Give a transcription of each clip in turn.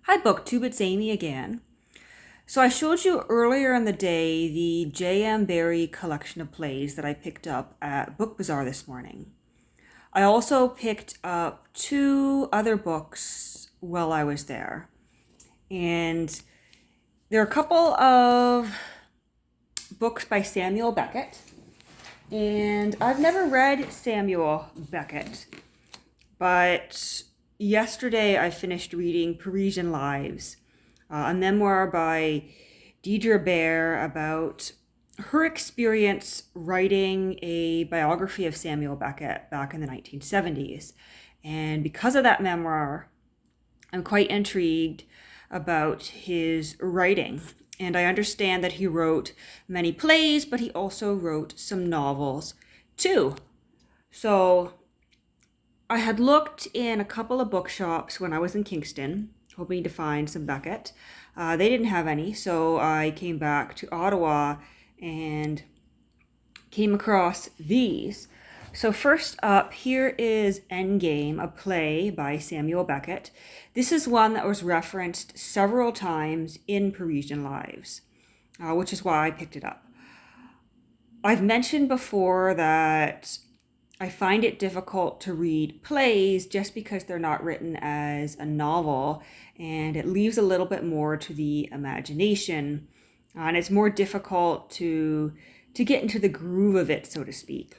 Hi BookTube, it's Amy again. So I showed you earlier in the day the J.M. Barrie collection of plays that I picked up at Book Bazaar this morning. I also picked up two other books while I was there. And there are a couple of books by Samuel Beckett. And I've never read Samuel Beckett, but yesterday I finished reading Parisian Lives, a memoir by Deidre Bear about her experience writing a biography of Samuel Beckett back in the 1970s. And because of that memoir, I'm quite intrigued about his writing. And I understand that he wrote many plays, but he also wrote some novels too. So I had looked in a couple of bookshops when I was in Kingston, hoping to find some Beckett. They didn't have any, so I came back to Ottawa and came across these. So first up, here is Endgame, a play by Samuel Beckett. This is one that was referenced several times in Parisian Lives, which is why I picked it up. I've mentioned before that I find it difficult to read plays just because they're not written as a novel, and it leaves a little bit more to the imagination, and it's more difficult to get into the groove of it, so to speak.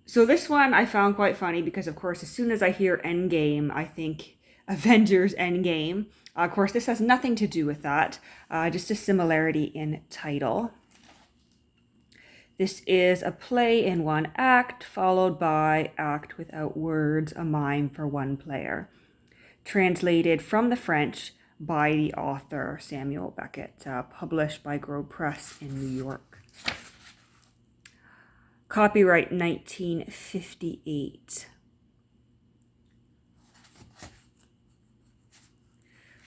So this one I found quite funny because, of course, as soon as I hear Endgame, I think Avengers Endgame. Of course, this has nothing to do with that, just a similarity in title. This is a play in one act, followed by Act Without Words, a mime for one player. Translated from the French by the author Samuel Beckett, published by Grove Press in New York. Copyright 1958.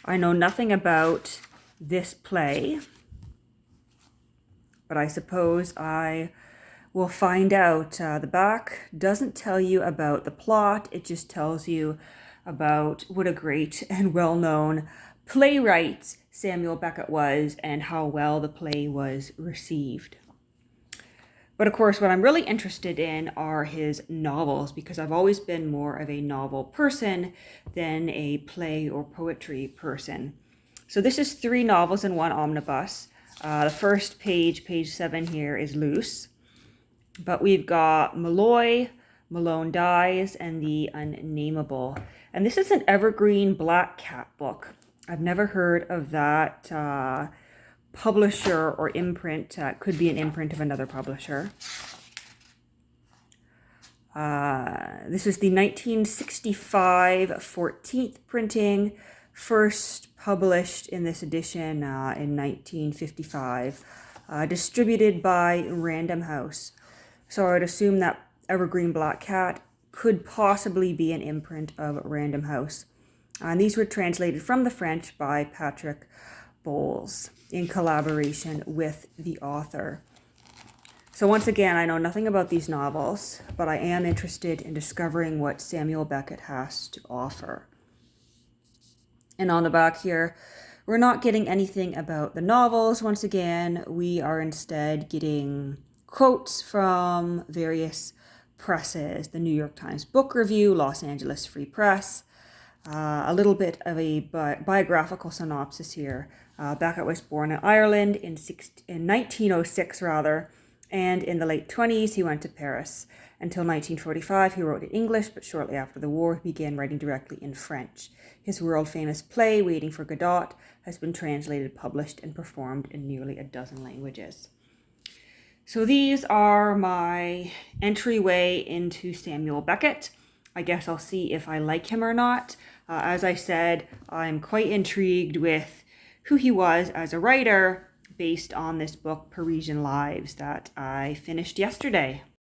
I know nothing about this play, but I suppose I will find out. The back doesn't tell you about the plot, it just tells you about what a great and well-known playwright Samuel Beckett was and how well the play was received. But of course, what I'm really interested in are his novels, because I've always been more of a novel person than a play or poetry person. So this is 3 novels in one omnibus. The first page, page 7 here, is loose. But we've got Malloy, Malone Dies, and The Unnameable. And this is an evergreen Black Cat book. I've never heard of that publisher or imprint. Could be an imprint of another publisher. This is the 1965 14th printing, first published in this edition in 1955, distributed by Random House. So I would assume that Evergreen Black Cat could possibly be an imprint of Random House. And these were translated from the French by Patrick Bowles in collaboration with the author. So once again, I know nothing about these novels, but I am interested in discovering what Samuel Beckett has to offer. And on the back here, we're not getting anything about the novels. Once again, we are instead getting quotes from various presses: the New York Times Book Review, Los Angeles Free Press, a little bit of a biographical synopsis here. Beckett was born in Ireland in 1906, and in the late 20s he went to Paris. Until 1945 he wrote in English, but shortly after the war he began writing directly in French. His world-famous play, Waiting for Godot, has been translated, published, and performed in nearly a dozen languages. So these are my entryway into Samuel Beckett. I guess I'll see if I like him or not. As I said, I'm quite intrigued with who he was as a writer based on this book, Parisian Lives, that I finished yesterday.